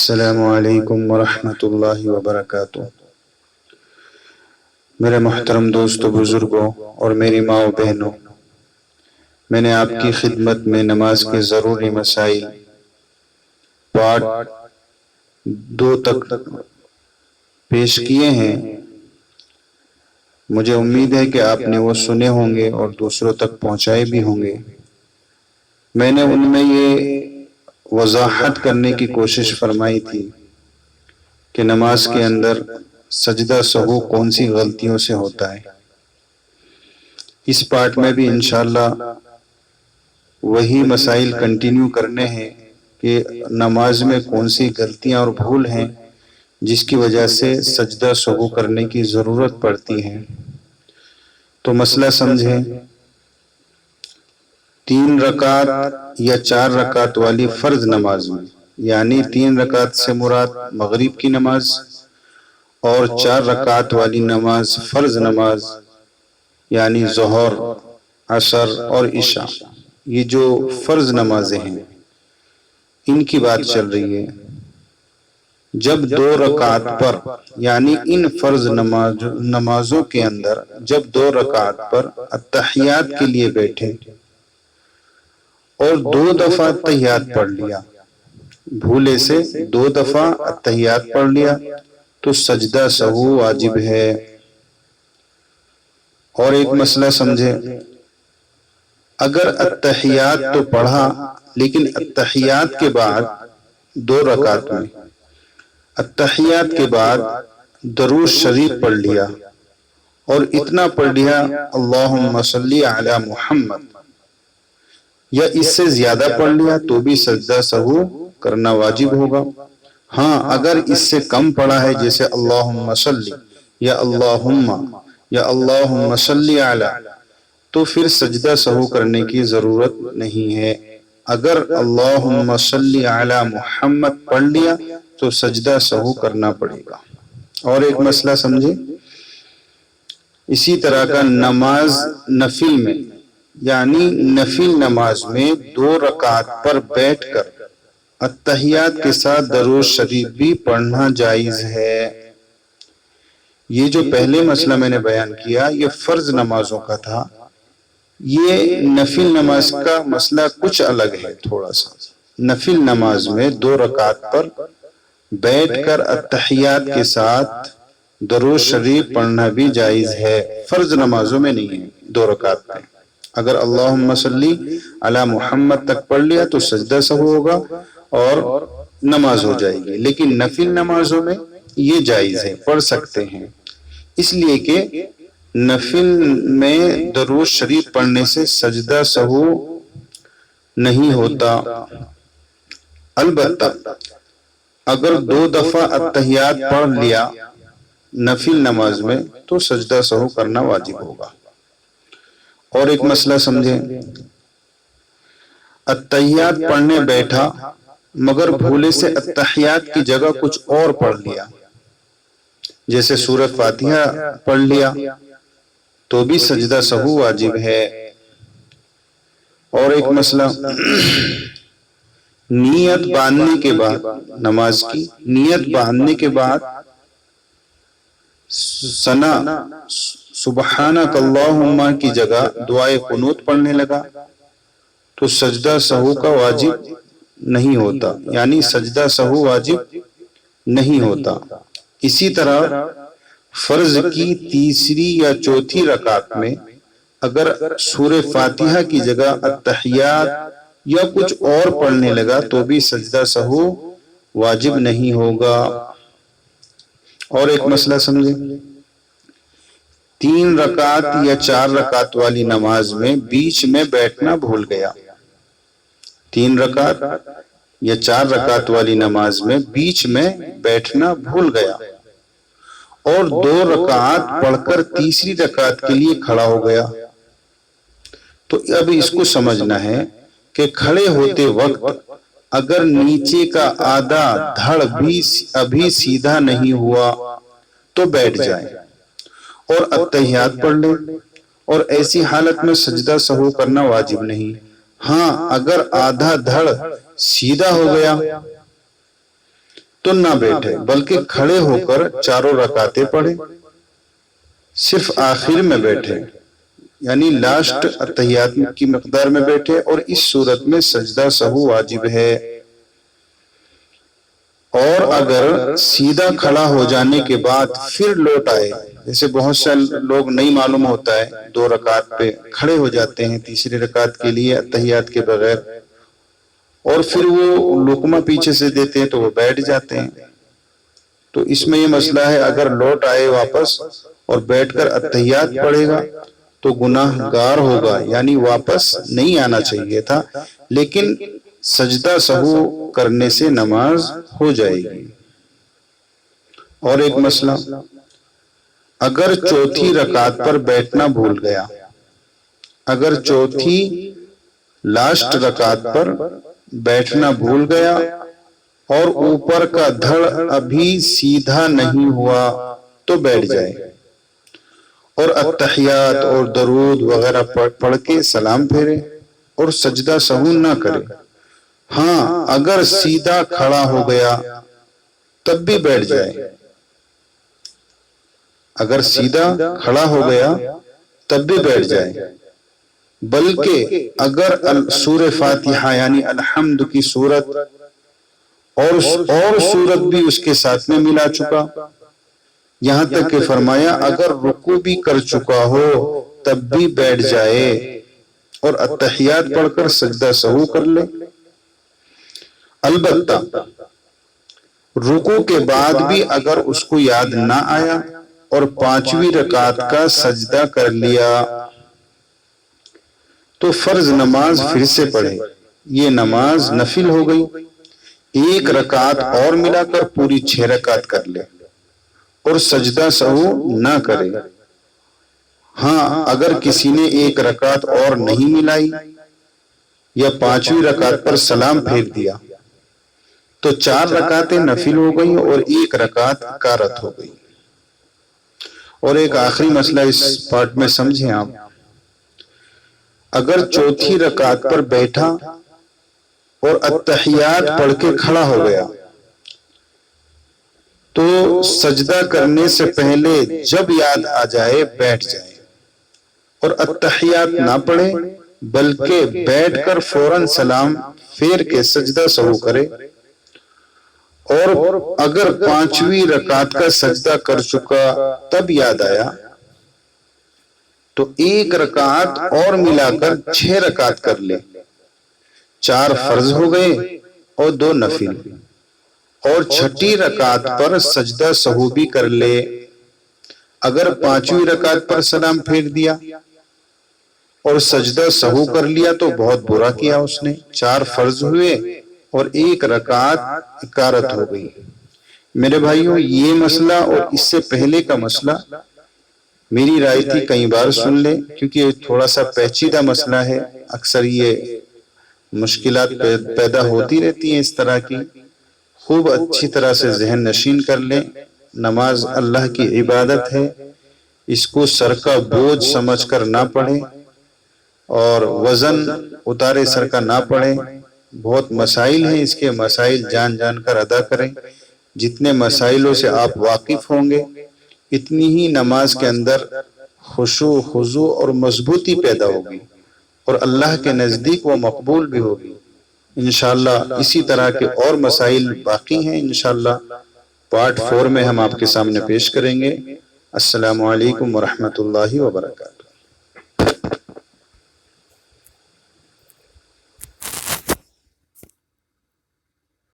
السلام علیکم ورحمۃ اللہ وبرکاتہ۔ میرے محترم دوستو، بزرگوں اور میری ماں و بہنوں، میں نے آپ کی خدمت میں نماز کے ضروری مسائل پارٹ 2 تک پیش کیے ہیں۔ مجھے امید ہے کہ آپ نے وہ سنے ہوں گے اور دوسروں تک پہنچائے بھی ہوں گے۔ میں نے ان میں یہ وضاحت کرنے کی کوشش فرمائی تھی کہ نماز کے اندر سجدہ سہو کون سی غلطیوں سے ہوتا ہے۔ اس پارٹ میں بھی انشاءاللہ وہی مسائل کنٹینیو کرنے ہیں کہ نماز میں کون سی غلطیاں اور بھول ہیں جس کی وجہ سے سجدہ سہو کرنے کی ضرورت پڑتی ہے۔ تو مسئلہ سمجھیں، 3 رکعت یا 4 رکعت والی فرض نماز میں، یعنی 3 رکعت سے مراد مغرب کی نماز اور 4 رکعت والی نماز فرض نماز یعنی ظہر، عصر اور عشاء، یہ جو فرض نمازیں ہیں ان کی بات چل رہی ہے۔ جب 2 رکعت پر، یعنی ان فرض نمازوں کے اندر جب 2 رکعت پر اتحیات کے لیے بیٹھے اور 2 دفعہ اتحیات پڑھ لیا، بھولے سے 2 دفعہ اتحیات پڑھ لیا تو سجدہ سہو واجب ہے۔ اور ایک مسئلہ سمجھے، اگر اتحیات تو پڑھا لیکن اتحیات کے بعد 2 رکعت میں اتحیات کے بعد درود شریف پڑھ لیا اور اتنا پڑھ لیا اللہم صلی علی محمد، یا اس سے زیادہ پڑھ لیا تو بھی سجدہ سہو کرنا واجب ہوگا۔ ہاں، اگر اس سے کم پڑھا ہے جیسے اللہم صلی یا اللہم صلی علی، تو پھر سجدہ سہو کرنے کی ضرورت نہیں ہے۔ اگر اللہم صلی علی محمد پڑھ لیا تو سجدہ سہو کرنا پڑے گا۔ اور ایک مسئلہ سمجھے، اسی طرح کا نماز نفل میں، یعنی نفل نماز میں 2 رکعت پر بیٹھ کر اتحیات کے ساتھ درود شریف بھی پڑھنا جائز ہے۔ یہ جو پہلے مسئلہ میں نے بیان کیا یہ فرض نمازوں کا تھا، یہ نفل نماز کا مسئلہ کچھ الگ ہے تھوڑا سا۔ نفل نماز میں 2 رکعت پر بیٹھ کر اتحیات کے ساتھ درود شریف پڑھنا بھی جائز ہے، فرض نمازوں میں نہیں ہے 2 رکعت پہ۔ اگر اللہم صلی علی محمد تک پڑھ لیا تو سجدہ سہو ہوگا اور نماز ہو جائے گی، لیکن نفل نمازوں میں یہ جائز ہے، پڑھ سکتے ہیں، اس لیے کہ نفل میں درود شریف پڑھنے سے سجدہ سہو نہیں ہوتا۔ البتہ اگر 2 دفعہ اتحیات پڑھ لیا نفل نماز میں تو سجدہ سہو کرنا واجب ہوگا۔ اور ایک مسئلہ سمجھیں، اتحیات پڑھنے بیٹھا مگر بھولے سے اتحیات کی جگہ کچھ اور پڑھ لیا، جیسے سورہ فاتحہ پڑھ لیا تو بھی سجدہ سہو واجب ہے۔ اور ایک مسئلہ، نیت باندھنے کے بعد، نماز کی نیت باندھنے کے بعد ثنا سبحانک اللہم کی جگہ دعائے قنوت پڑھنے لگا تو سجدہ سہو کا واجب نہیں ہوتا، یعنی سجدہ سہو واجب نہیں ہوتا۔ اسی طرح فرض کی 3 یا 4 رکعت میں اگر سورہ فاتحہ کی جگہ اتحیات یا کچھ اور پڑھنے لگا تو بھی سجدہ سہو واجب نہیں ہوگا۔ اور ایک مسئلہ سمجھیں، 3 رکعت یا 4 رکعت والی نماز میں بیچ میں بیٹھنا بھول گیا، 3 رکعت یا 4 رکعت والی نماز میں بیچ میں بیٹھنا بھول گیا اور 2 رکعت پڑھ کر تیسری رکعت کے لیے کھڑا ہو گیا، تو اب اس کو سمجھنا ہے کہ کھڑے ہوتے وقت اگر نیچے کا آدھا دھڑ بھی ابھی سیدھا نہیں ہوا تو بیٹھ جائے اور اتحیات پڑھ لے، اور ایسی حالت میں سجدہ سہو کرنا واجب نہیں۔ ہاں، اگر آدھا دھڑ سیدھا ہو گیا تو نہ بیٹھے بلکہ کھڑے ہو کر چاروں رکعتیں پڑھے، صرف آخر میں بیٹھے یعنی لاسٹ اتحیات کی مقدار میں بیٹھے، اور اس صورت میں سجدہ سہو واجب ہے۔ اور اگر سیدھا کھڑا ہو جانے کے بعد پھر لوٹ آئے، جیسے بہت سے لوگ نہیں معلوم ہوتا ہے 2 رکعت پہ کھڑے ہو جاتے ہیں تیسری رکعت کے لیے اتحیات کے بغیر، اور پھر وہ لقمہ پیچھے سے دیتے ہیں تو وہ بیٹھ جاتے ہیں، تو اس میں یہ مسئلہ ہے اگر لوٹ آئے واپس اور بیٹھ کر اتحیات پڑھے گا تو گناہ گار ہوگا، یعنی واپس نہیں آنا چاہیے تھا، لیکن سجدہ سہو کرنے سے نماز ہو جائے گی۔ اور ایک مسئلہ، اگر چوتھی رکعت پر بیٹھنا بھول گیا، اگر چوتھی لاسٹ رکعت پر بیٹھنا بھول گیا اور اوپر کا دھڑ ابھی سیدھا نہیں ہوا تو بیٹھ جائے اور اتحیات اور درود وغیرہ پڑھ کے سلام پھیرے اور سجدہ سہو نہ کرے۔ ہاں اگر سیدھا کھڑا ہو گیا تب بھی بیٹھ جائے، اگر سیدھا کھڑا ہو گیا تب بھی بیٹھ جائے، بلکہ اگر سورہ فاتحہ یعنی الحمد کی سورت اور سورت بھی اس کے ساتھ میں ملا چکا، یہاں تک کہ فرمایا اگر رکوع بھی کر چکا ہو تب بھی بیٹھ جائے اور اتحیات پڑھ کر سجدہ سہو کر لے۔ البتہ رکوع کے بعد بھی اگر اس کو یاد نہ آیا اور 5ویں رکعت کا سجدہ کر لیا تو فرض نماز پھر سے پڑھے، یہ نماز نفل ہو گئی، 1 رکعت اور ملا کر پوری 6 رکعت کر لے اور سجدہ سہو نہ کرے۔ ہاں اگر کسی نے 1 رکعت اور نہیں ملائی یا 5ویں رکعت پر سلام پھیر دیا تو 4 رکعتیں نفل ہو گئی اور 1 رکعت کارت ہو گئی۔ اور ایک آخری مسئلہ اس پارٹ میں سمجھیں آپ، اگر چوتھی رکعت پر بیٹھا اور اتحیات پڑھ کے کھڑا ہو گیا تو سجدہ کرنے سے پہلے جب یاد آ جائے بیٹھ جائے اور اتحیات نہ پڑھے بلکہ بیٹھ کر فوراً سلام پھیر کے سجدہ سہو کرے، اور اگر 5ویں رکعت کا سجدہ کر چکا تب یاد آیا تو 1 رکعت اور ملا کر 6 رکعت کر لے، 4 فرض ہو گئے اور 2 نفل، اور 6ٹھی رکعت پر سجدہ سہو بھی کر لے۔ اگر 5ویں رکعت پر سلام پھیر دیا اور سجدہ سہو کر لیا تو بہت برا کیا اس نے، 4 فرض ہوئے اور 1 رکعت اکارت ہو گئی۔ میرے بھائیوں یہ مسئلہ اور اس سے پہلے کا مسئلہ میری رائے تھی کئی بار سن لیں، کیونکہ یہ تھوڑا سا پیچیدہ مسئلہ ہے، اکثر یہ مشکلات پیدا ہوتی رہتی ہیں اس طرح کی، خوب اچھی طرح سے ذہن نشین کر لیں۔ نماز اللہ کی عبادت ہے، اس کو سر کا بوجھ سمجھ کر نہ پڑھیں اور وزن اتارے سر کا نہ پڑھیں، بہت مسائل ہیں، اس کے مسائل جان جان کر ادا کریں۔ جتنے مسائلوں سے آپ واقف ہوں گے اتنی ہی نماز کے اندر خشوع خضوع اور مضبوطی پیدا ہوگی اور اللہ کے نزدیک وہ مقبول بھی ہوگی۔ انشاءاللہ اسی طرح کے اور مسائل باقی ہیں، انشاءاللہ پارٹ 4 میں ہم آپ کے سامنے پیش کریں گے۔ السلام علیکم ورحمۃ اللہ وبرکاتہ۔